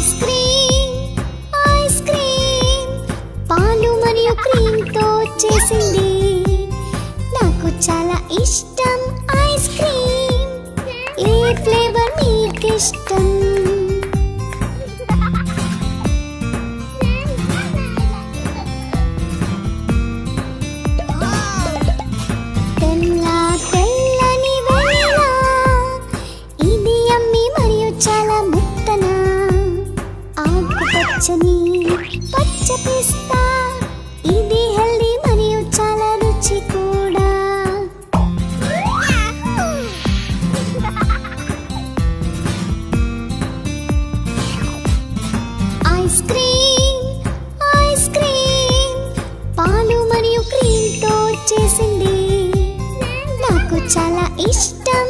ice cream ice cream పాలు మరియు cream తో చేసింది నాకు చాలా ఇష్టం ఐస్ క్రీమ్ ఏ ఫ్లేవర్ మీకు ఇష్టం తెల్లని వెన్న ఇది యమ్మీ మరియు చాలా మెత్తన ఆకుపచ్చని పచ్చ పిస్తా ఇది హెల్దీ మరియు చాలా రుచి కూడా ఐస్ క్రీమ్ పాలు మరియు క్రీమ్ తో చేసింది నాకు చాలా ఇష్టం